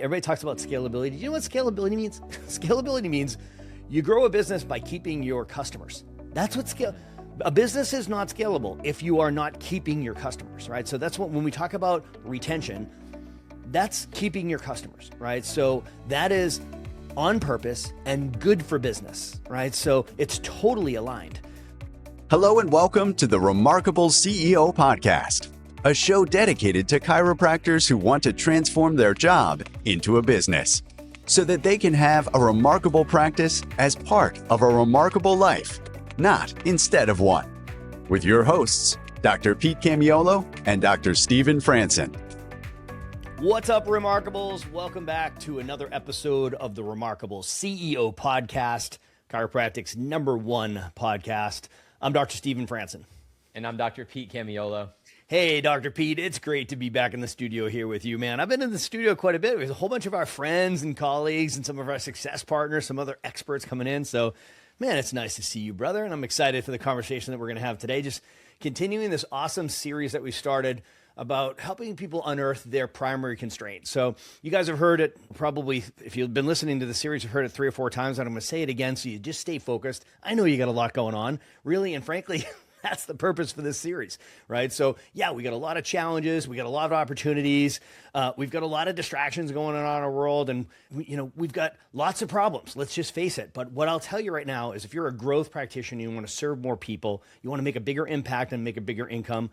Everybody talks about scalability. Do you know what scalability means? Scalability means you grow a business by keeping your customers. That's what a business is not scalable if you are not keeping your customers, right? So that's what, when we talk about retention, that's keeping your customers, right? So that is on purpose and good for business, right? So it's totally aligned. Hello and welcome to the Remarkable CEO Podcast, a show dedicated to chiropractors who want to transform their job into a business so that they can have a remarkable practice as part of a remarkable life, not instead of one. With your hosts, Dr. Pete Camiolo and Dr. Stephen Franson. What's up, Remarkables? Welcome back to another episode of the Remarkable CEO Podcast, chiropractic's #1 podcast. I'm Dr. Stephen Franson. And I'm Dr. Pete Camiolo. Hey, Dr. Pete, it's great to be back in the studio here with you, man. I've been in the studio quite a bit. There's a whole bunch of our friends and colleagues and some of our success partners, some other experts coming in. So, man, it's nice to see you, brother. And I'm excited for the conversation that we're going to have today. Just continuing this awesome series that we started about helping people unearth their primary constraint. So you guys have heard it probably, if you've been listening to the series, you've heard it 3 or 4 times, and I'm going to say it again so you just stay focused. I know you got a lot going on, really, and frankly, that's the purpose for this series, right? So yeah, we got a lot of challenges. We got a lot of opportunities. We've got a lot of distractions going on in our world, and we've got lots of problems. Let's just face it. But what I'll tell you right now is if you're a growth practitioner, you want to serve more people, you want to make a bigger impact and make a bigger income,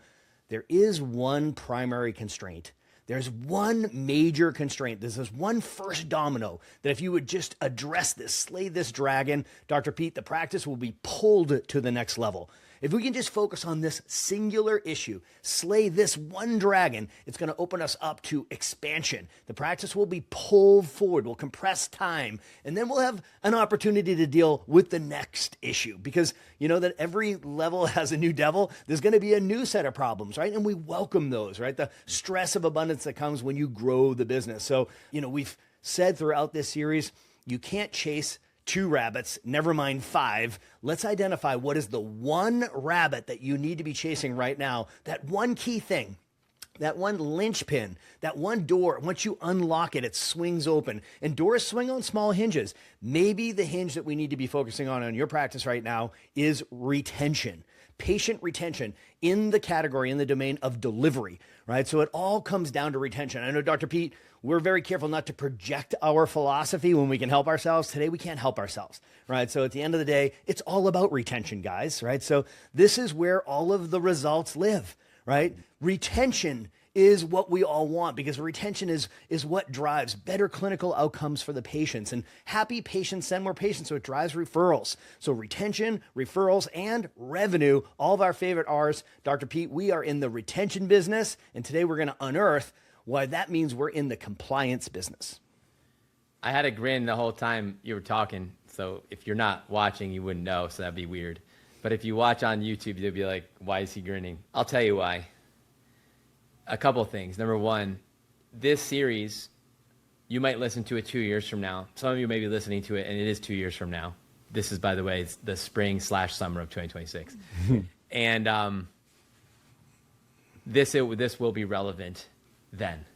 there is one primary constraint. There's one major constraint. There's this one first domino that if you would just address this, slay this dragon, Dr. Pete, the practice will be pulled to the next level. If we can just focus on this singular issue, slay this one dragon, it's going to open us up to expansion. The practice will be pulled forward, we'll compress time, and then we'll have an opportunity to deal with the next issue. Because you know that every level has a new devil, there's going to be a new set of problems, right? And we welcome those, right? The stress of abundance that comes when you grow the business. So, we've said throughout this series, you can't chase 2 rabbits, never mind 5. Let's identify what is the one rabbit that you need to be chasing right now, that one key thing, that one linchpin, that one door. Once you unlock it, it swings open. And doors swing on small hinges. Maybe the hinge that we need to be focusing on your practice right now is retention. Patient retention in the category, in the domain of delivery, right? So it all comes down to retention. I know, Dr. Pete, we're very careful not to project our philosophy when we can help ourselves. Today, we can't help ourselves, right? So at the end of the day, it's all about retention, guys, right? So this is where all of the results live, right? Retention is what we all want because retention is what drives better clinical outcomes for the patients, and happy patients send more patients, so it drives referrals. So retention, referrals, and revenue, all of our favorite R's. Dr. Pete, we are in the retention business, and today we're going to unearth why that means we're in the compliance business. I had a grin the whole time you were talking, so if you're not watching, you wouldn't know, so that'd be weird. But if you watch on YouTube, you'll be like, why is he grinning? I'll tell you why. A couple of things. Number one, this series, you might listen to it 2 years from now. Some of you may be listening to it, and it is 2 years from now. This is, by the way, it's the spring/summer of 2026. And this will be relevant then.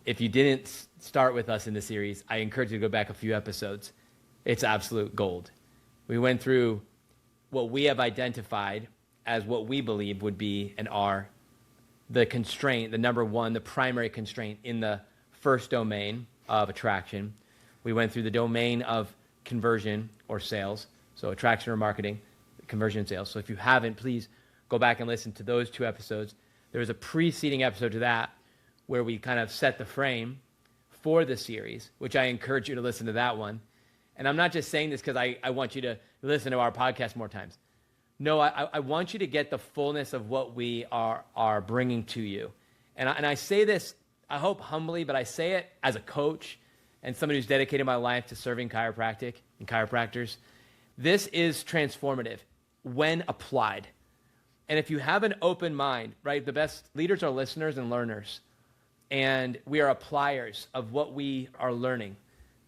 If you didn't start with us in the series, I encourage you to go back a few episodes. It's absolute gold. We went through what we have identified as what we believe would be an R, the constraint, the number one, the primary constraint in the first domain of attraction. We went through the domain of conversion or sales, so attraction or marketing, conversion and sales. So if you haven't, please go back and listen to those 2 episodes. There was a preceding episode to that where we kind of set the frame for the series, which I encourage you to listen to that one. And I'm not just saying this because I want you to listen to our podcast more times. No, I want you to get the fullness of what we are bringing to you. And I say this, I hope humbly, but I say it as a coach and somebody who's dedicated my life to serving chiropractic and chiropractors. This is transformative when applied. And if you have an open mind, right, the best leaders are listeners and learners. And we are appliers of what we are learning.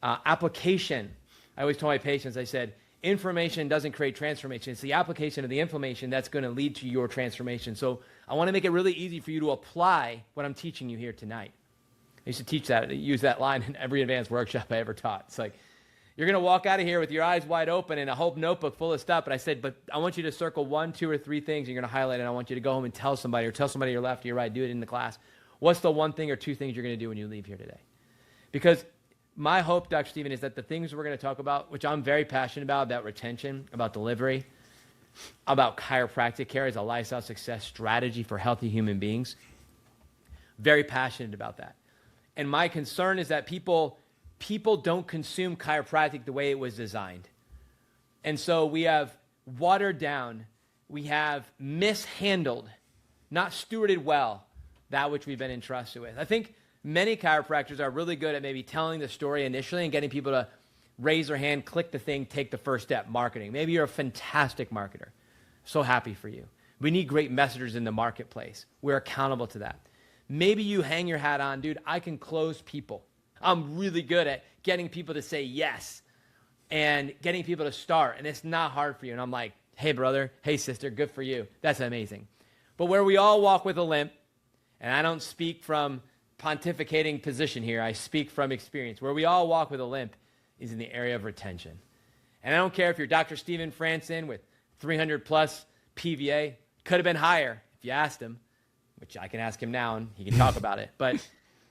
Application, I always tell my patients, I said, information doesn't create transformation. It's the application of the information that's going to lead to your transformation. So I want to make it really easy for you to apply what I'm teaching you here tonight. I used to use that line in every advanced workshop I ever taught. It's like, you're going to walk out of here with your eyes wide open and a whole notebook full of stuff. And I said, but I want you to circle 1, 2, or 3 things you're going to highlight, and I want you to go home and tell somebody, or tell somebody to your left or your right, do it in the class. What's the 1 thing or 2 things you're going to do when you leave here today? Because my hope, Dr. Stephen, is that the things we're going to talk about, which I'm very passionate about retention, about delivery, about chiropractic care as a lifestyle success strategy for healthy human beings, very passionate about that. And my concern is that people don't consume chiropractic the way it was designed. And so we have watered down, we have mishandled, not stewarded well, that which we've been entrusted with. I think many chiropractors are really good at maybe telling the story initially and getting people to raise their hand, click the thing, take the first step, marketing. Maybe you're a fantastic marketer. So happy for you. We need great messengers in the marketplace. We're accountable to that. Maybe you hang your hat on, dude, I can close people. I'm really good at getting people to say yes and getting people to start, and it's not hard for you. And I'm like, hey, brother, hey, sister, good for you. That's amazing. But where we all walk with a limp, and I don't speak from pontificating position here, I speak from experience, where we all walk with a limp is in the area of retention. And I don't care if you're Dr. Stephen Franson with 300 plus PVA, could have been higher if you asked him, which I can ask him now and he can talk about it. But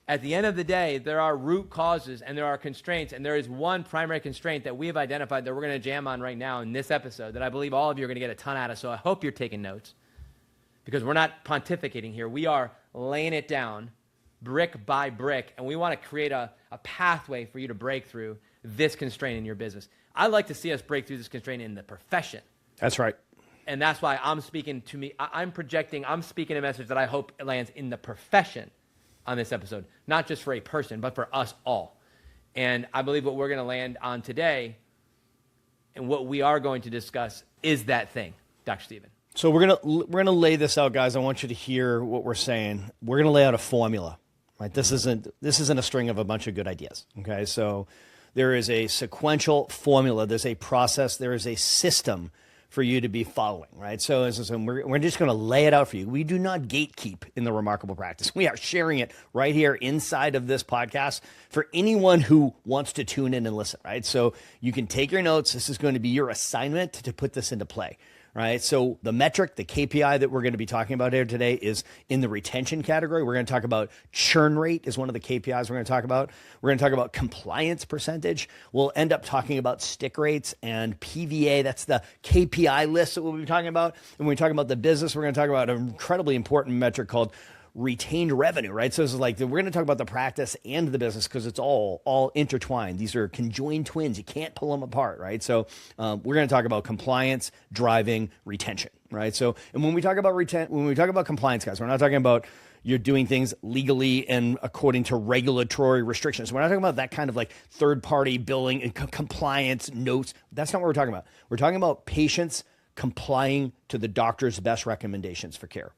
at the end of the day, there are root causes and there are constraints, and there is one primary constraint that we have identified that we're going to jam on right now in this episode that I believe all of you are going to get a ton out of, so I hope you're taking notes, because we're not pontificating here. We are laying it down brick by brick, and we want to create a pathway for you to break through this constraint in your business. I'd like to see us break through this constraint in the profession. That's right. And that's why I'm speaking I'm speaking a message that I hope lands in the profession on this episode, not just for a person, but for us all. And I believe what we're going to land on today and what we are going to discuss is that thing, Dr. Stephen. So we're gonna lay this out, guys. I want you to hear what we're saying. We're gonna lay out a formula, right? This isn't a string of a bunch of good ideas. Okay, so there is a sequential formula. There's a process. There is a system for you to be following, right? So we're just going to lay it out for you. We do not gatekeep in the Remarkable Practice. We are sharing it right here inside of this podcast for anyone who wants to tune in and listen, right? So you can take your notes. This is going to be your assignment to put this into play, right? So the metric, the KPI that we're going to be talking about here today is in the retention category. We're going to talk about churn rate is one of the KPIs we're going to talk about. We're going to talk about compliance percentage. We'll end up talking about stick rates and PVA. That's the KPI list that we'll be talking about. And when we talk about the business, we're going to talk about an incredibly important metric called retained revenue, right? So this is like, we're going to talk about the practice and the business because it's all intertwined. These are conjoined twins. You can't pull them apart, right? So we're going to talk about compliance driving retention, right? So, and when we talk about compliance, guys, we're not talking about you're doing things legally and according to regulatory restrictions. We're not talking about that kind of like third-party billing and compliance notes. That's not what we're talking about. We're talking about patients complying to the doctor's best recommendations for care.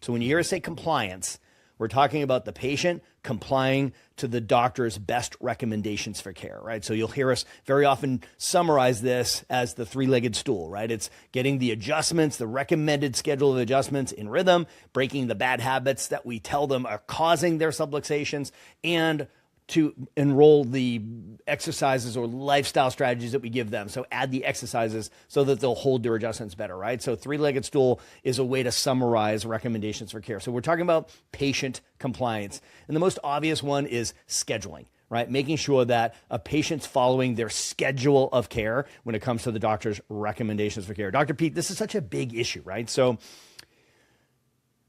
So when you hear us say compliance, we're talking about the patient complying to the doctor's best recommendations for care, right? So you'll hear us very often summarize this as the three-legged stool, right? It's getting the adjustments, the recommended schedule of adjustments in rhythm, breaking the bad habits that we tell them are causing their subluxations, and to enroll the exercises or lifestyle strategies that we give them. So add the exercises so that they'll hold their adjustments better, right? So three-legged stool is a way to summarize recommendations for care. So we're talking about patient compliance. And the most obvious one is scheduling, right? Making sure that a patient's following their schedule of care when it comes to the doctor's recommendations for care. Dr. Pete, this is such a big issue, right? So,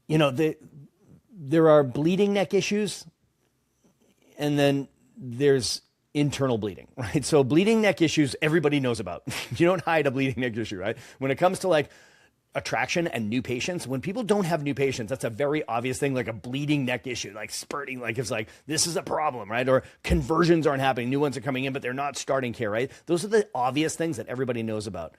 there are bleeding neck issues, and then there's internal bleeding, right? So bleeding neck issues, everybody knows about. You don't hide a bleeding neck issue, right? When it comes to like attraction and new patients, when people don't have new patients, that's a very obvious thing, like a bleeding neck issue, like spurting, like it's like, this is a problem, right? Or conversions aren't happening. New ones are coming in, but they're not starting care, right? Those are the obvious things that everybody knows about.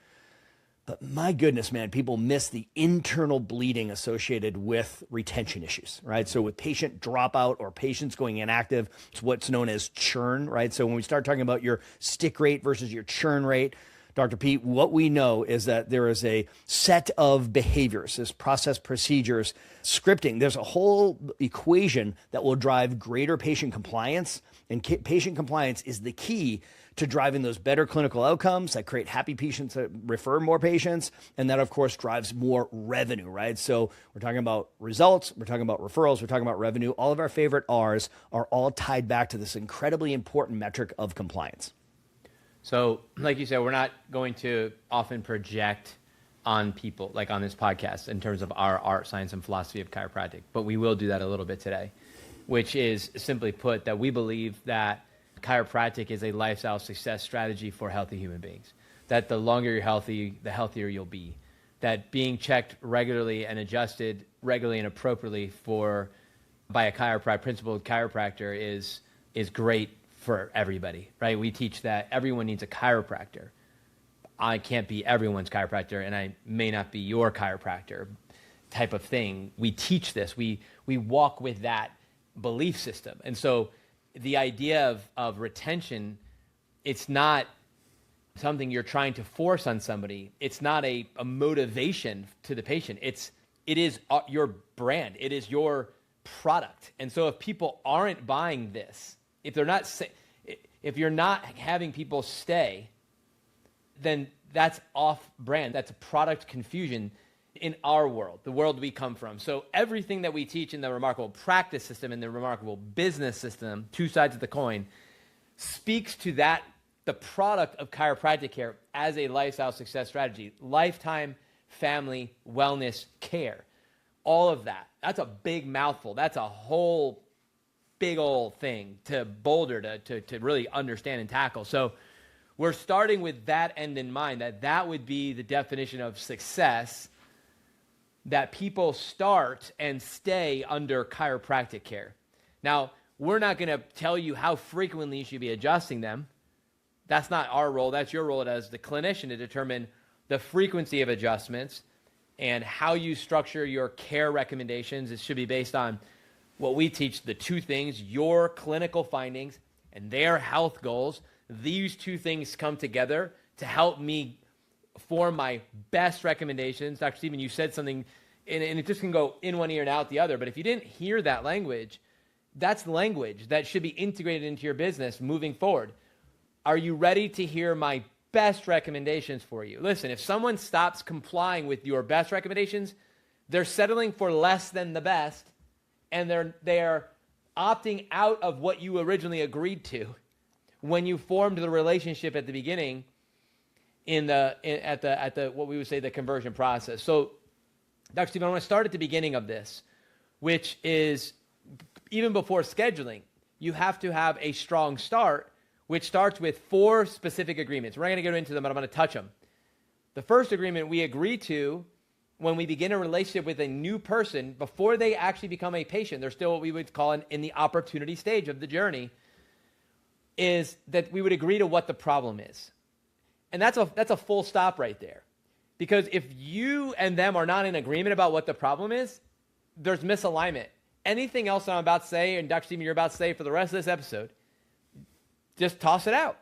But my goodness, man, people miss the internal bleeding associated with retention issues, right? So with patient dropout or patients going inactive, it's what's known as churn, right? So when we start talking about your stick rate versus your churn rate, Dr. Pete, what we know is that there is a set of behaviors, this process, procedures, scripting. There's a whole equation that will drive greater patient compliance, and patient compliance is the key to driving those better clinical outcomes that create happy patients that refer more patients. And that, of course, drives more revenue, right? So we're talking about results, we're talking about referrals, we're talking about revenue. All of our favorite R's are all tied back to this incredibly important metric of compliance. So like you said, we're not going to often project on people like on this podcast in terms of our art, science, and philosophy of chiropractic, but we will do that a little bit today, which is simply put that we believe that chiropractic is a lifestyle success strategy for healthy human beings. That the longer you're healthy, the healthier you'll be. That being checked regularly and adjusted regularly and appropriately by a principled chiropractor is great for everybody, right? We teach that everyone needs a chiropractor. I can't be everyone's chiropractor, and I may not be your chiropractor type of thing. We teach this. We walk with that belief system. And so the idea of retention, it's not something you're trying to force on somebody. It's not a motivation to the patient. It is your brand. It is your product. And so if people aren't buying this, if you're not having people stay, then that's off brand. That's a product confusion in our world, the world we come from. So everything that we teach in the Remarkable Practice System and the Remarkable Business System, two sides of the coin, speaks to that, the product of chiropractic care as a lifestyle success strategy, lifetime family wellness care, all of that. That's a big mouthful. That's a whole big old thing to boulder to really understand and tackle. So we're starting with that end in mind, that would be the definition of success, that people start and stay under chiropractic care. Now, we're not going to tell you how frequently you should be adjusting them. That's not our role. That's your role as the clinician to determine the frequency of adjustments and how you structure your care recommendations. It should be based on what we teach, the two things, your clinical findings and their health goals. These two things come together to help me form my best recommendations. Dr. Stephen, you said something, and it just can go in one ear and out the other, but if you didn't hear that language, that's language that should be integrated into your business moving forward. Are you ready to hear my best recommendations for you? Listen, if someone stops complying with your best recommendations, they're settling for less than the best, and they're opting out of what you originally agreed to when you formed the relationship at the beginning at the what we would say the conversion process. So, Dr. Stephen, I want to start at the beginning of this, which is even before scheduling, you have to have a strong start, which starts with 4 specific agreements. We're not going to get into them, but I'm going to touch them. The first agreement we agree to when we begin a relationship with a new person, before they actually become a patient, they're still what we would call in the opportunity stage of the journey, is that we would agree to what the problem is. And that's a full stop right there. Because if you and them are not in agreement about what the problem is, there's misalignment. Anything else I'm about to say, and Dr. Stephen, you're about to say for the rest of this episode, just toss it out.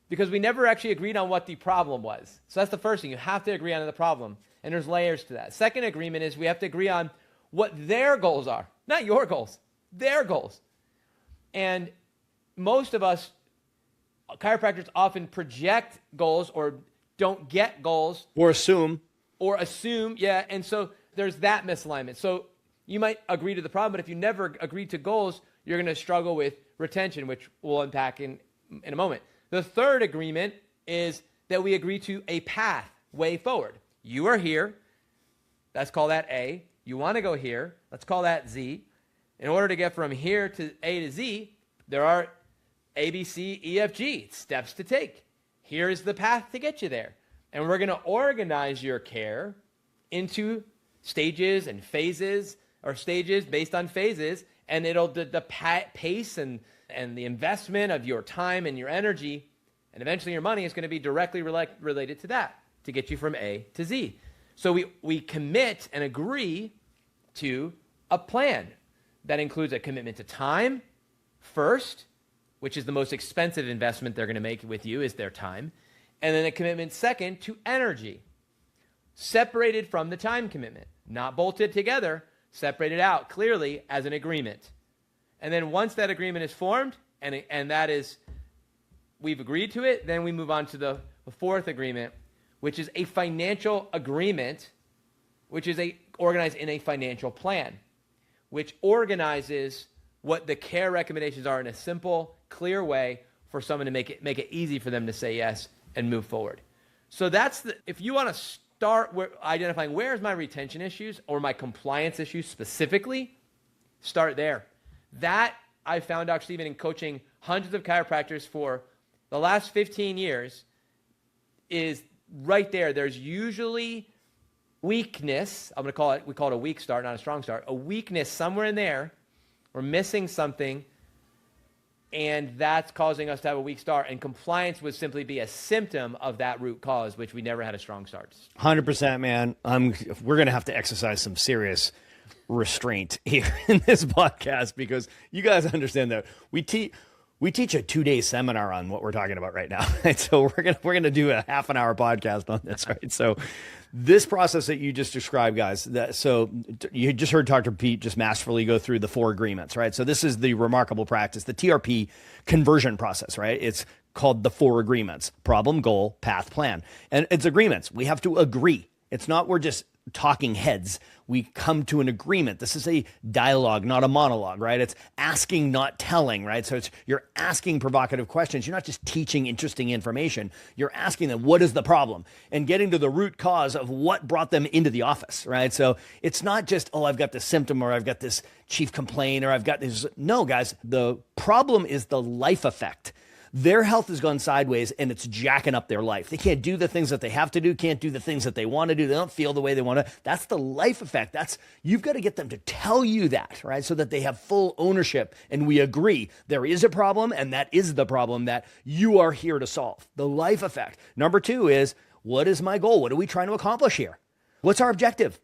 Because we never actually agreed on what the problem was. So that's the first thing. You have to agree on the problem. And there's layers to that. Second agreement is we have to agree on what their goals are. Not your goals, their goals. And most of us, chiropractors, often project goals or don't get goals. Or assume, yeah. And so there's that misalignment. So you might agree to the problem, but if you never agree to goals, you're going to struggle with retention, which we'll unpack in a moment. The third agreement is that we agree to a path, way forward. You are here. Let's call that A. You want to go here. Let's call that Z. In order to get from here to A to Z, there are A, B, C, E, F, G, steps to take. Here is the path to get you there. And we're going to organize your care into stages and phases, or stages based on phases, and it'll the pace and the investment of your time and your energy, and eventually your money is going to be directly related to that, to get you from A to Z. So we commit and agree to a plan that includes a commitment to time first, which is the most expensive investment they're going to make with you, is their time, And then a commitment second to energy, separated from the time commitment, not bolted together, separated out clearly as an agreement. And then once that agreement is formed, and that is, we've agreed to it, then we move on to the fourth agreement, which is a financial agreement, which is organized in a financial plan, which organizes what the care recommendations are in a simple, clear way for someone to make it easy for them to say yes and move forward. So if you want to start identifying where's my retention issues or my compliance issues specifically, start there. That I found, Dr. Stephen, in coaching hundreds of chiropractors for the last 15 years is right there. There's usually weakness. We call it a weak start, not a strong start. A weakness somewhere in there. We're missing something, and that's causing us to have a weak start. And compliance would simply be a symptom of that root cause, which we never had a strong start. 100%, man. We're going to have to exercise some serious restraint here in this podcast, because you guys understand that we teach a 2-day seminar on what we're talking about right now. Right? So we're gonna do a half an hour podcast on this, right? So this process that you just described, guys, so you just heard Dr. Pete just masterfully go through the 4 agreements, right? So this is the remarkable practice, the TRP conversion process, right? It's called the 4 agreements: problem, goal, path, plan. And it's agreements. We have to agree. It's not we're just talking heads. We come to an agreement. This is a dialogue, not a monologue, right? It's asking, not telling, right? So you're asking provocative questions. You're not just teaching interesting information. You're asking them, what is the problem? And getting to the root cause of what brought them into the office, right? So it's not just, oh, I've got this symptom, or I've got this chief complaint, or I've got this. No, guys, the problem is the life effect. Their health has gone sideways, and it's jacking up their life. They can't do the things that they have to do, can't do the things that they want to do. They don't feel the way they want to. That's the life effect. You've got to get them to tell you that, right? So that they have full ownership, and we agree there is a problem, and that is the problem that you are here to solve. The life effect. Number 2 is, what is my goal? What are we trying to accomplish here? What's our objective?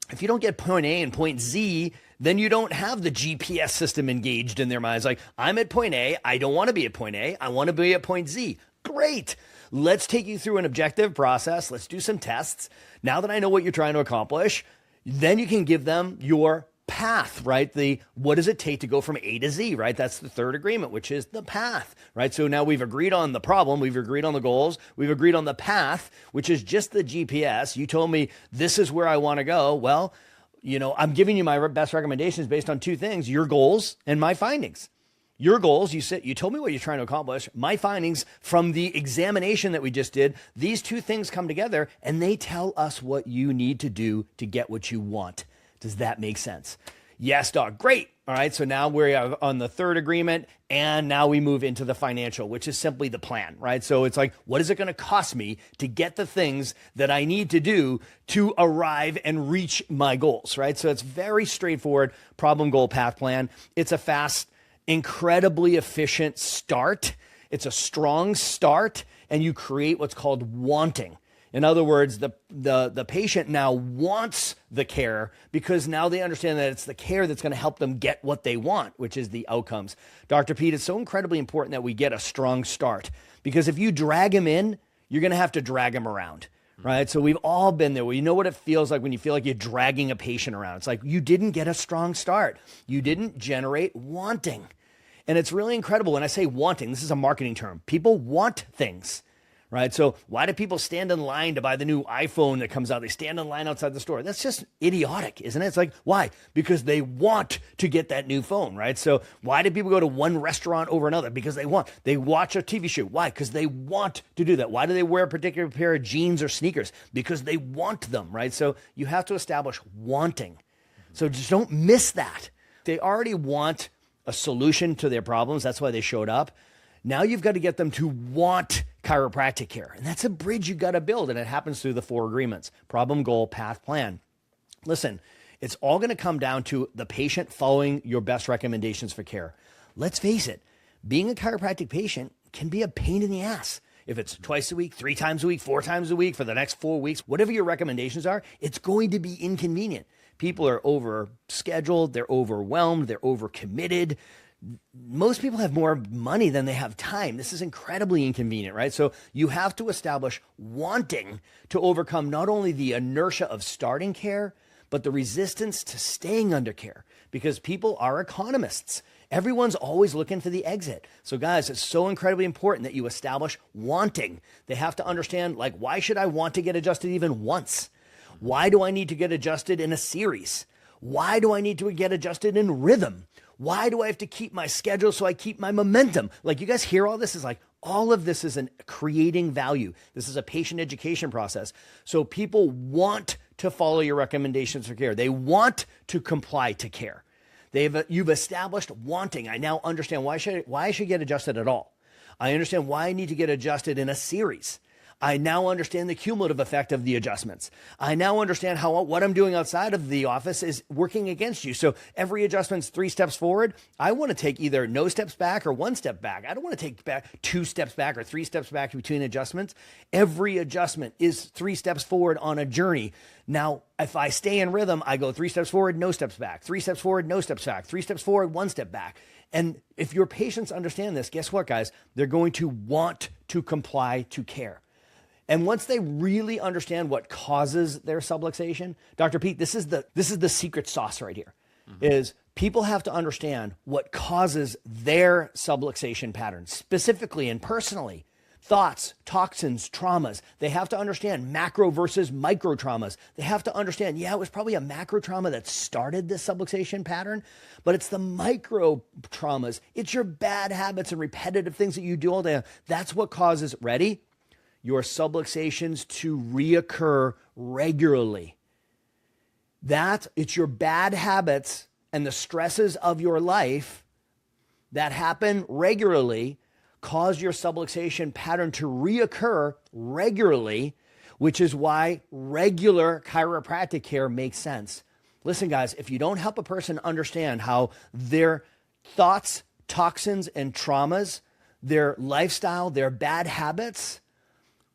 If you don't get point A and point Z, then you don't have the GPS system engaged in their minds. Like, I'm at point A. I don't want to be at point A. I want to be at point Z. Great. Let's take you through an objective process. Let's do some tests. Now that I know what you're trying to accomplish, then you can give them your path, right? What does it take to go from A to Z, right? That's the 3rd agreement, which is the path, right? So now we've agreed on the problem. We've agreed on the goals. We've agreed on the path, which is just the GPS. You told me this is where I want to go. Well, I'm giving you my best recommendations based on 2 things: your goals and my findings. Your goals, you told me what you're trying to accomplish. My findings from the examination that we just did, these 2 things come together, and they tell us what you need to do to get what you want. Does that make sense? Yes, doc. Great. All right. So now we're on the 3rd agreement, and now we move into the financial, which is simply the plan, right? So it's like, what is it going to cost me to get the things that I need to do to arrive and reach my goals, right? So it's very straightforward: problem, goal, path, plan. It's a fast, incredibly efficient start. It's a strong start, and you create what's called wanting. In other words, the patient now wants the care, because now they understand that it's the care that's going to help them get what they want, which is the outcomes. Dr. Pete, it's so incredibly important that we get a strong start, because if you drag them in, you're going to have to drag them around, right? So we've all been there. Well, you know what it feels like when you feel like you're dragging a patient around. It's like you didn't get a strong start. You didn't generate wanting. And it's really incredible. When I say wanting, this is a marketing term. People want things. Right? So why do people stand in line to buy the new iPhone that comes out? They stand in line outside the store. That's just idiotic, isn't it? It's like, why? Because they want to get that new phone, right? So why do people go to one restaurant over another? Because they want. They watch a TV show. Why? Because they want to do that. Why do they wear a particular pair of jeans or sneakers? Because they want them, right? So you have to establish wanting. So just don't miss that. They already want a solution to their problems. That's why they showed up. Now you've got to get them to want chiropractic care. And that's a bridge you've got to build. And it happens through the 4 agreements: problem, goal, path, plan. Listen, it's all going to come down to the patient following your best recommendations for care. Let's face it, being a chiropractic patient can be a pain in the ass. If it's twice a week, 3 times a week, 4 times a week for the next 4 weeks, whatever your recommendations are, it's going to be inconvenient. People are over scheduled, they're overwhelmed, they're overcommitted. most people have more money than they have time. This is incredibly inconvenient, right? So you have to establish wanting to overcome not only the inertia of starting care, but the resistance to staying under care, because people are economists. Everyone's always looking for the exit. So guys, it's so incredibly important that you establish wanting. They have to understand, like, why should I want to get adjusted even once? Why do I need to get adjusted in a series? Why do I need to get adjusted in rhythm? Why do I have to keep my schedule so I keep my momentum? Like, you guys hear all this? Is like, all of this is creating value. This is a patient education process. So people want to follow your recommendations for care. They want to comply to care. You've established wanting. I now understand why I should get adjusted at all. I understand why I need to get adjusted in a series. I now understand the cumulative effect of the adjustments. I now understand how what I'm doing outside of the office is working against you. So every adjustment's 3 steps forward. I want to take either no steps back or 1 step back. I don't want to take back 2 steps back or 3 steps back between adjustments. Every adjustment is 3 steps forward on a journey. Now, if I stay in rhythm, I go 3 steps forward, no steps back, 3 steps forward, no steps back, 3 steps forward, 1 step back. And if your patients understand this, guess what, guys? They're going to want to comply to care. And once they really understand what causes their subluxation, Dr. Pete, this is the secret sauce right here, is people have to understand what causes their subluxation patterns, specifically and personally. Thoughts, toxins, traumas. They have to understand macro versus micro traumas. They have to understand, it was probably a macro trauma that started this subluxation pattern, but it's the micro traumas. It's your bad habits and repetitive things that you do all day. That's what causes, ready? Your subluxations to reoccur regularly. It's your bad habits and the stresses of your life that happen regularly cause your subluxation pattern to reoccur regularly, which is why regular chiropractic care makes sense. Listen, guys, if you don't help a person understand how their thoughts, toxins, and traumas, their lifestyle, their bad habits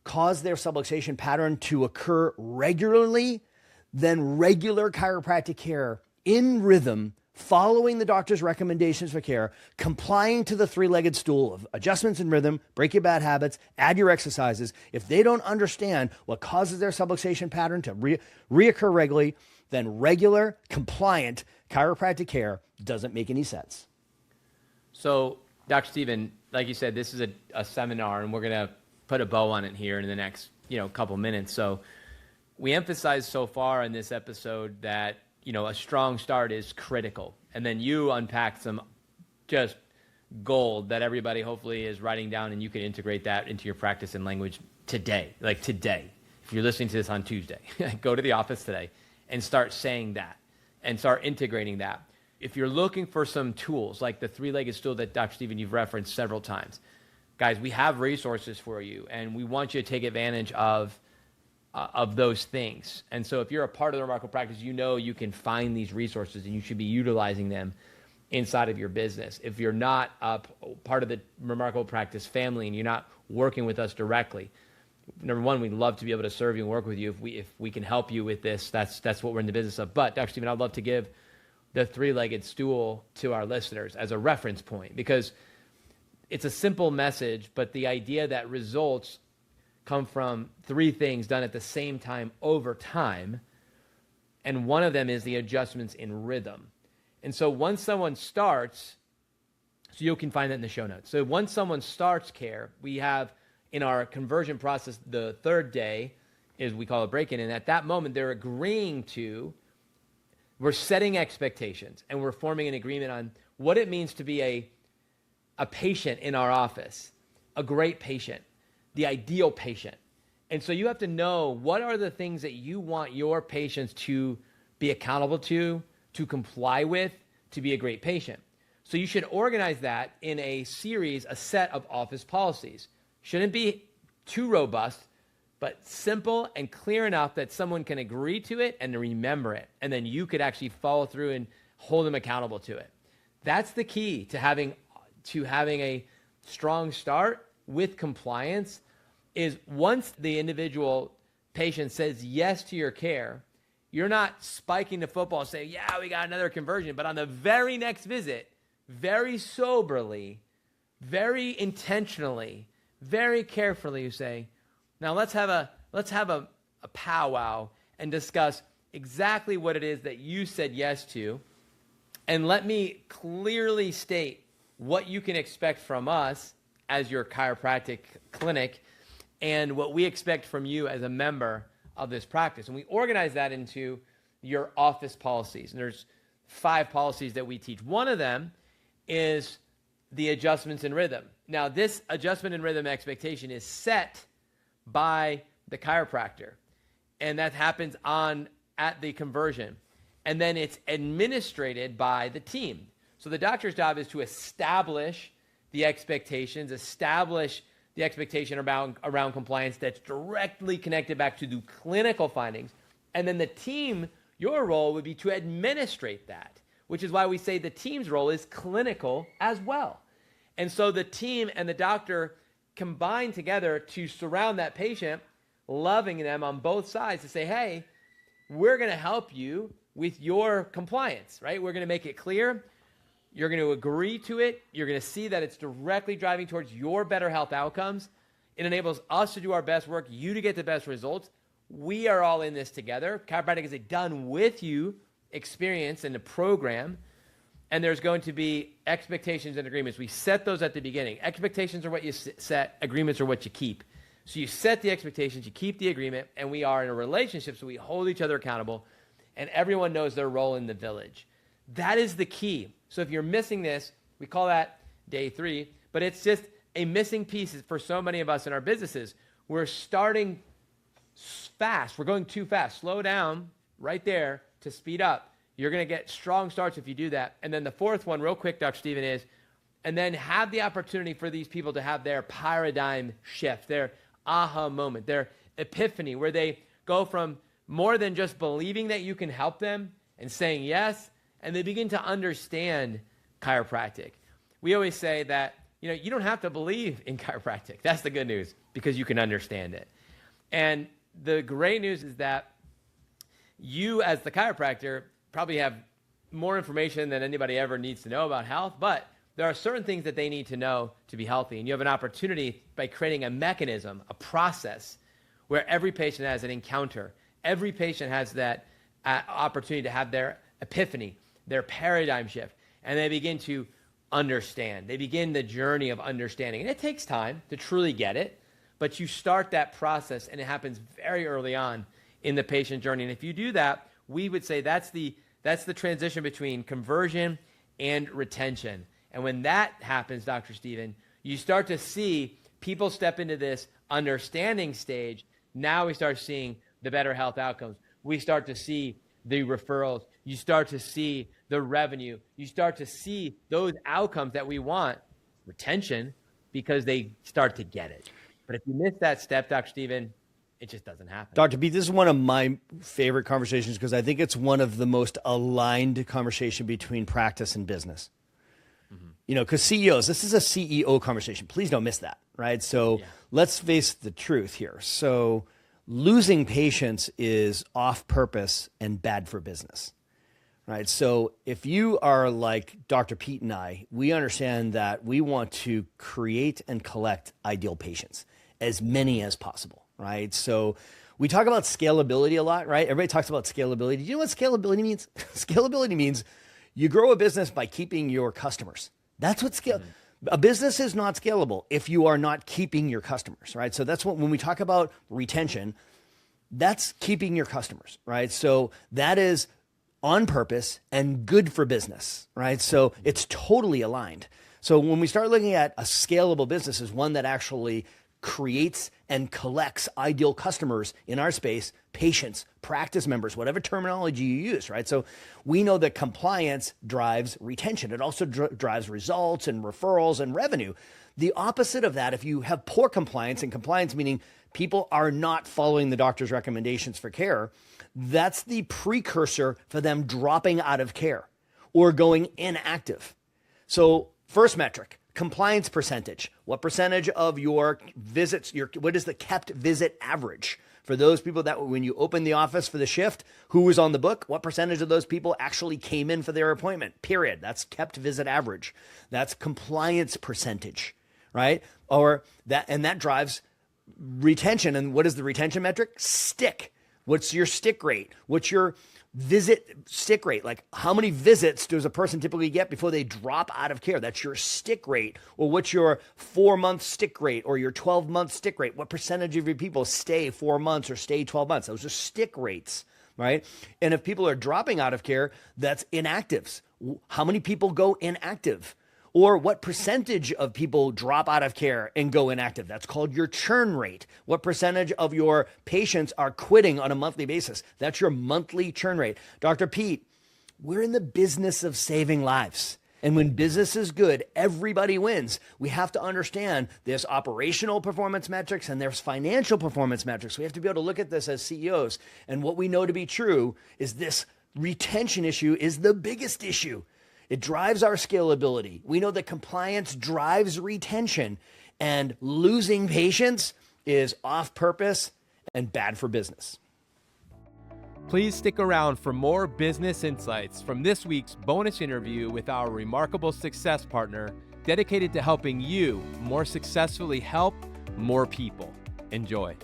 cause their subluxation pattern to occur regularly, then regular chiropractic care in rhythm, following the doctor's recommendations for care, complying to the 3-legged stool of adjustments in rhythm, break your bad habits, add your exercises. If they don't understand what causes their subluxation pattern to reoccur regularly, then regular, compliant chiropractic care doesn't make any sense. So, Dr. Stephen, like you said, this is a seminar, and we're going to put a bow on it here in the next, couple minutes. So we emphasized so far in this episode that, a strong start is critical. And then you unpacked some just gold that everybody hopefully is writing down, and you can integrate that into your practice and language today. Like today, if you're listening to this on Tuesday, go to the office today and start saying that and start integrating that. If you're looking for some tools like the 3-legged stool that Dr. Stephen, you've referenced several times, guys, we have resources for you, and we want you to take advantage of those things. And so if you're a part of the Remarkable Practice, you can find these resources, and you should be utilizing them inside of your business. If you're not a part of the Remarkable Practice family and you're not working with us directly, number one, we'd love to be able to serve you and work with you. If we can help you with this, that's what we're in the business of. But Dr. Stephen, I'd love to give the 3-legged stool to our listeners as a reference point, because it's a simple message, but the idea that results come from 3 things done at the same time over time, and one of them is the adjustments in rhythm. And so once someone starts, so you can find that in the show notes. So once someone starts care, we have in our conversion process, the 3rd day is we call a break-in, and at that moment they're agreeing to, we're setting expectations, and we're forming an agreement on what it means to be a patient in our office, a great patient, the ideal patient. And so you have to know what are the things that you want your patients to be accountable to comply with, to be a great patient. So you should organize that in a series, a set of office policies. Shouldn't be too robust, but simple and clear enough that someone can agree to it and remember it. And then you could actually follow through and hold them accountable to it. That's the key to having a strong start with compliance, is once the individual patient says yes to your care, you're not spiking the football and saying, yeah, we got another conversion. But on the very next visit, very soberly, very intentionally, very carefully, you say, now let's have a powwow and discuss exactly what it is that you said yes to. And let me clearly state what you can expect from us as your chiropractic clinic and what we expect from you as a member of this practice. And we organize that into your office policies. And there's 5 policies that we teach. One of them is the adjustments in rhythm. Now, this adjustment in rhythm expectation is set by the chiropractor, and that happens at the conversion. And then it's administrated by the team. So the doctor's job is to establish the expectations, establish the expectation around compliance that's directly connected back to the clinical findings. And then the team, your role would be to administrate that, which is why we say the team's role is clinical as well. And so the team and the doctor combine together to surround that patient, loving them on both sides to say, hey, we're going to help you with your compliance, right? We're going to make it clear. You're going to agree to it. You're going to see that it's directly driving towards your better health outcomes. It enables us to do our best work, you to get the best results. We are all in this together. Chiropractic is a done with you experience in the program. And there's going to be expectations and agreements. We set those at the beginning. Expectations are what you set. Agreements are what you keep. So you set the expectations, you keep the agreement, and we are in a relationship, so we hold each other accountable, and everyone knows their role in the village. That is the key. So if you're missing this, we call that day 3, but it's just a missing piece for so many of us in our businesses. We're starting fast. We're going too fast. Slow down right there to speed up. You're going to get strong starts if you do that. And then the 4th one, real quick, Dr. Stephen, is, and then have the opportunity for these people to have their paradigm shift, their aha moment, their epiphany, where they go from more than just believing that you can help them and saying yes, and they begin to understand chiropractic. We always say that, you don't have to believe in chiropractic. That's the good news, because you can understand it. And the great news is that you, as the chiropractor, probably have more information than anybody ever needs to know about health, but there are certain things that they need to know to be healthy. And you have an opportunity by creating a mechanism, a process, where every patient has an encounter. Every patient has that opportunity to have their epiphany, their paradigm shift, and they begin to understand. They begin the journey of understanding. And it takes time to truly get it, but you start that process, and it happens very early on in the patient journey. And if you do that, we would say that's the transition between conversion and retention. And when that happens, Dr. Stephen, you start to see people step into this understanding stage. Now we start seeing the better health outcomes. We start to see the referrals. You start to see the revenue. You start to see those outcomes that we want, retention, because they start to get it. But if you miss that step, Dr. Stephen, it just doesn't happen. Dr. B, this is one of my favorite conversations because I think it's one of the most aligned conversation between practice and business. Because CEOs, this is a CEO conversation. Please don't miss that, right? So let's face the truth here. So losing patients is off purpose and bad for business, right? So if you are like Dr. Pete and I, we understand that we want to create and collect ideal patients, as many as possible, right? So we talk about scalability a lot, right? Everybody talks about scalability. Do you know what scalability means? Scalability means you grow a business by keeping your customers. That's what a business is not scalable if you are not keeping your customers, right? So that's when we talk about retention, that's keeping your customers, right? So that is on purpose and good for business, right? So it's totally aligned. So when we start looking at a scalable business as one that actually creates and collects ideal customers in our space, patients, practice members, whatever terminology you use, right? So we know that compliance drives retention. It also drives results and referrals and revenue. The opposite of that, if you have poor compliance, and compliance meaning people are not following the doctor's recommendations for care, that's the precursor for them dropping out of care or going inactive. So first metric, compliance percentage. What percentage of your visits, what is the kept visit average, For those people that when you open the office for the shift, who was on the book, what percentage of those people actually came in for their appointment, period. That's kept visit average. That's compliance percentage, right? Or that, and that drives retention. And what is the retention metric? Stick. What's your stick rate? What's your visit stick rate? Like how many visits does a person typically get before they drop out of care? That's your stick rate. Or what's your 4-month stick rate or your 12-month stick rate? What percentage of your people stay 4 months or stay 12 months? Those are stick rates, right? And if people are dropping out of care, that's inactives. How many people go inactive? Or what percentage of people drop out of care and go inactive? That's called your churn rate. What percentage of your patients are quitting on a monthly basis? That's your monthly churn rate. Dr. Pete, we're in the business of saving lives. And when business is good, everybody wins. We have to understand there's operational performance metrics and there's financial performance metrics. We have to be able to look at this as CEOs. And what we know to be true is this retention issue is the biggest issue. It drives our scalability. We know that compliance drives retention, and losing patients is off purpose and bad for business. Please stick around for more business insights from this week's bonus interview with our remarkable success partner dedicated to helping you more successfully help more people. Enjoy.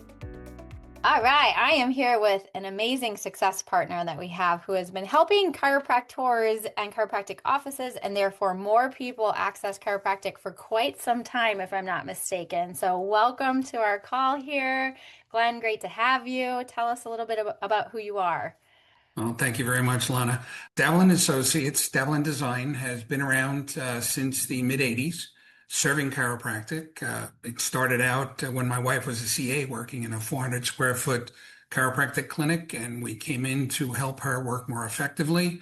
All right, I am here with an amazing success partner that we have who has been helping chiropractors and chiropractic offices and therefore more people access chiropractic for quite some time, if I'm not mistaken. So welcome to our call here. Glenn, great to have you. Tell us a little bit about who you are. Well, thank you very much, Lona. Davlen Associates, Davlen Design has been around since the mid-'80s. Serving chiropractic. It started out when my wife was a CA working in a 400 square foot chiropractic clinic, and we came in to help her work more effectively.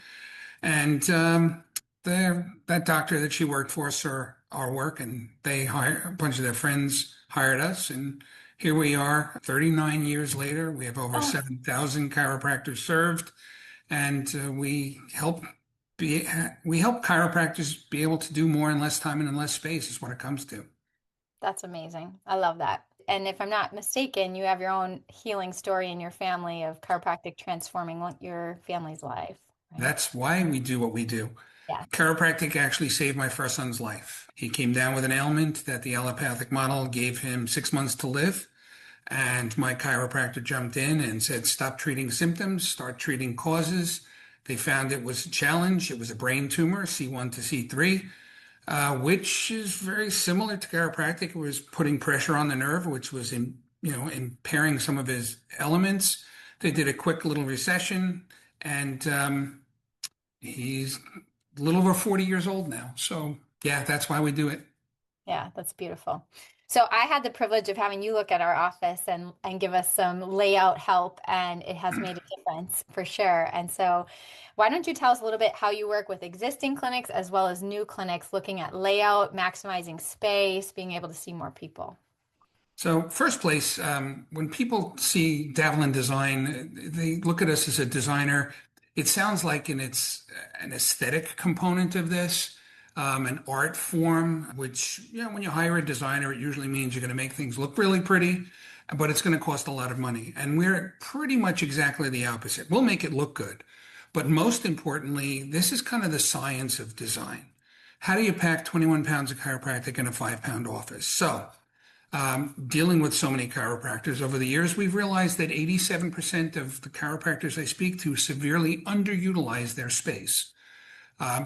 And that doctor that she worked for saw our work, and they hired a bunch of their friends hired us, and here we are 39 years later. We have over 7,000 chiropractors served, and we help chiropractors be able to do more in less time and in less space is what it comes to. That's amazing. I love that. And if I'm not mistaken, you have your own healing story in your family of chiropractic transforming your family's life. Right? That's why we do what we do. Yeah. Chiropractic actually saved my first son's life. He came down with an ailment that the allopathic model gave him 6 months to live. And my chiropractor jumped in and said, stop treating symptoms, start treating causes. They found it was a challenge. It was a brain tumor, C1 to C3, which is very similar to chiropractic. It was putting pressure on the nerve, which was impairing some of his elements. They did a quick little recession, and he's a little over 40 years old now. So yeah, that's why we do it. Yeah, that's beautiful. So I had the privilege of having you look at our office and give us some layout help, and it has made a difference for sure. And so why don't you tell us a little bit how you work with existing clinics as well as new clinics, looking at layout, maximizing space, being able to see more people? So first place, when people see Davlen Design, they look at us as a designer. It sounds like it's an aesthetic component of this. An art form, which, when you hire a designer, it usually means you're going to make things look really pretty, but it's going to cost a lot of money. And we're pretty much exactly the opposite. We'll make it look good. But most importantly, this is kind of the science of design. How do you pack 21 pounds of chiropractic in a 5-pound office? So dealing with so many chiropractors over the years, we've realized that 87% of the chiropractors I speak to severely underutilize their space.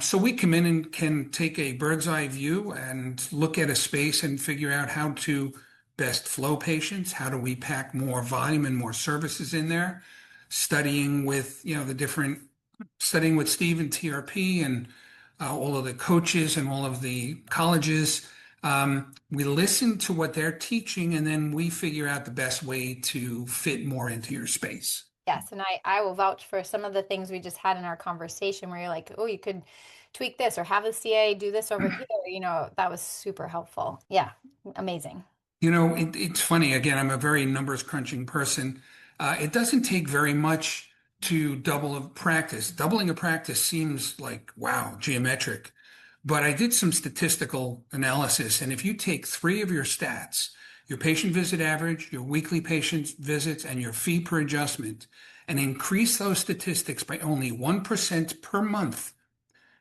So we come in and can take a bird's eye view and look at a space and figure out how to best flow patients. How do we pack more volume and more services in there? Studying with, studying with Steve and TRP and all of the coaches and all of the colleges. We listen to what they're teaching, and then we figure out the best way to fit more into your space. Yes, and I will vouch for some of the things we just had in our conversation where you're like, oh, you could tweak this or have the CA do this over here. That was super helpful. Yeah, amazing. It's funny. Again, I'm a very numbers crunching person. It doesn't take very much to double a practice. Doubling a practice seems like, wow, geometric. But I did some statistical analysis. And if you take 3 of your stats your patient visit average, your weekly patient visits, and your fee per adjustment, and increase those statistics by only 1% per month,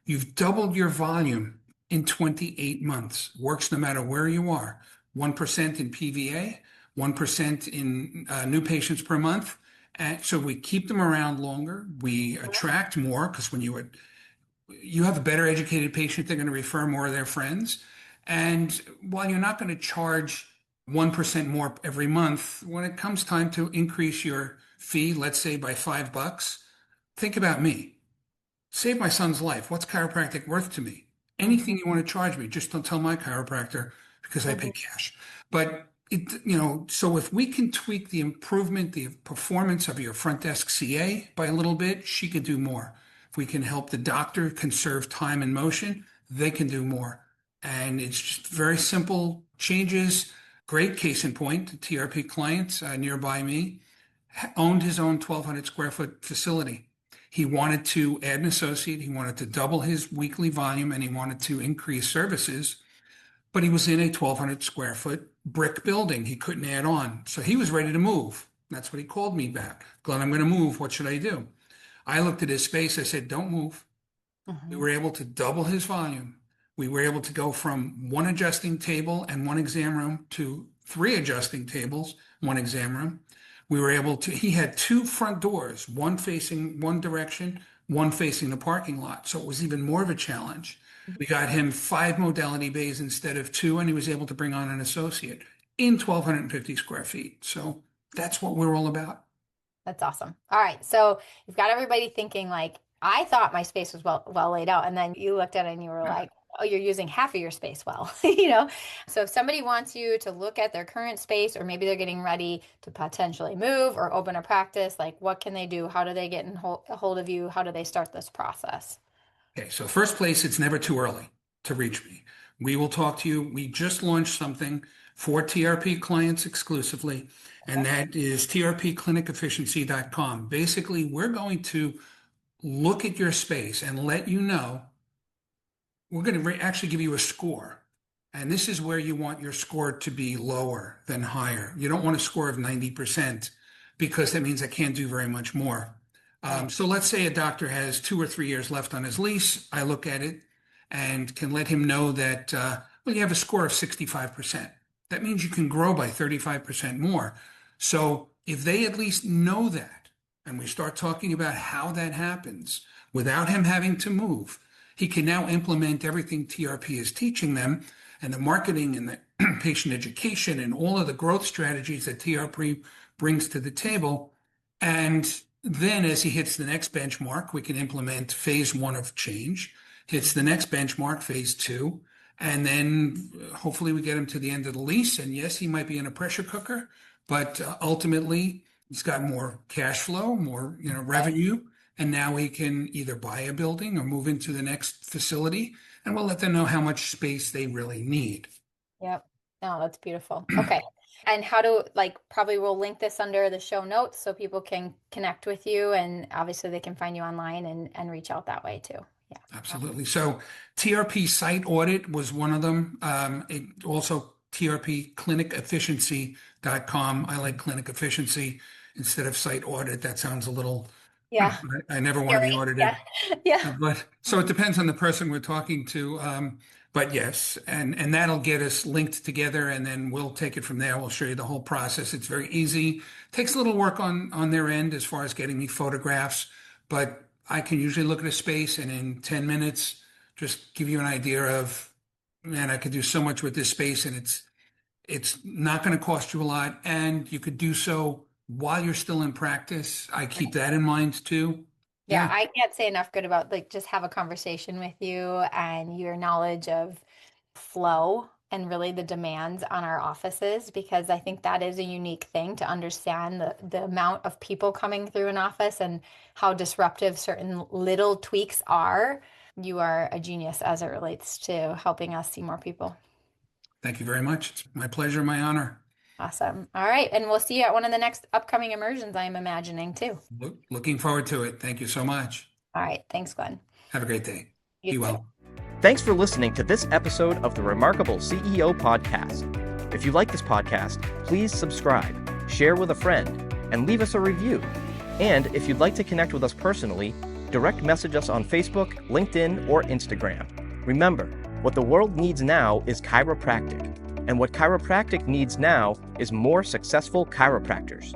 you've doubled your volume in 28 months. Works no matter where you are. 1% in PVA, 1% in new patients per month. And so we keep them around longer. We attract more because when you have a better educated patient, they're going to refer more of their friends. And while you're not going to charge 1% more every month, when it comes time to increase your fee, let's say by $5, think about me. Save my son's life. What's chiropractic worth to me? Anything you want to charge me, just don't tell my chiropractor because I pay cash. But so if we can tweak the improvement, the performance of your front desk CA by a little bit, she could do more. If we can help the doctor conserve time and motion, they can do more. And it's just very simple changes. Great case in point, a TRP client nearby me owned his own 1,200 square foot facility. He wanted to add an associate. He wanted to double his weekly volume, and he wanted to increase services. But he was in a 1,200 square foot brick building. He couldn't add on. So he was ready to move. That's what he called me back. Glenn, I'm going to move. What should I do? I looked at his space. I said, don't move. We were able to double his volume. We were able to go from one adjusting table and one exam room to 3 adjusting tables, 1 exam room. We were able to, he had 2 front doors, one facing one direction, one facing the parking lot. So it was even more of a challenge. We got him 5 modality bays instead of 2, and he was able to bring on an associate in 1,250 square feet. So that's what we're all about. That's awesome. All right. So you've got everybody thinking like, I thought my space was well laid out. And then you looked at it and you were like, oh, you're using half of your space well, So if somebody wants you to look at their current space, or maybe they're getting ready to potentially move or open a practice, like what can they do? How do they get a hold of you? How do they start this process? Okay. So first place, it's never too early to reach me. We will talk to you. We just launched something for TRP clients exclusively, and that is trpclinicefficiency.com. Basically, we're going to look at your space and let you know. We're going to actually give you a score. And this is where you want your score to be lower than higher. You don't want a score of 90% because that means I can't do very much more. So let's say a doctor has 2 or 3 years left on his lease. I look at it and can let him know that, you have a score of 65%. That means you can grow by 35% more. So if they at least know that, and we start talking about how that happens without him having to move, he can now implement everything TRP is teaching them, and the marketing and the patient education and all of the growth strategies that TRP brings to the table. And then as he hits the next benchmark, we can implement phase 1 of change, hits the next benchmark, phase 2, and then hopefully we get him to the end of the lease. And yes, he might be in a pressure cooker, but ultimately he's got more cash flow, more revenue. And now he can either buy a building or move into the next facility, and we'll let them know how much space they really need. Yep. No, that's beautiful. Okay. And how to, probably we'll link this under the show notes so people can connect with you, and obviously they can find you online and reach out that way too. Yeah. Absolutely. So TRP site audit was one of them. Also trpclinicefficiency.com. I like clinic efficiency instead of site audit. That sounds a little... Yeah. I never want to be audited. Yeah. But so it depends on the person we're talking to. But yes, and that'll get us linked together, and then we'll take it from there. We'll show you the whole process. It's very easy. Takes a little work on their end as far as getting me photographs, but I can usually look at a space and in 10 minutes just give you an idea of, man, I could do so much with this space, and it's not going to cost you a lot, and you could do so while you're still in practice. I keep that in mind too. Yeah, I can't say enough good about just have a conversation with you and your knowledge of flow and really the demands on our offices, because I think that is a unique thing to understand the amount of people coming through an office and how disruptive certain little tweaks are. You are a genius as it relates to helping us see more people. Thank you very much. It's my pleasure, my honor. Awesome. All right. And we'll see you at one of the next upcoming immersions, I'm imagining too. Looking forward to it. Thank you so much. All right. Thanks, Glenn. Have a great day. Be well. Thanks for listening to this episode of the Remarkable CEO Podcast. If you like this podcast, please subscribe, share with a friend, and leave us a review. And if you'd like to connect with us personally, direct message us on Facebook, LinkedIn, or Instagram. Remember, what the world needs now is chiropractic, and what chiropractic needs now is more successful chiropractors.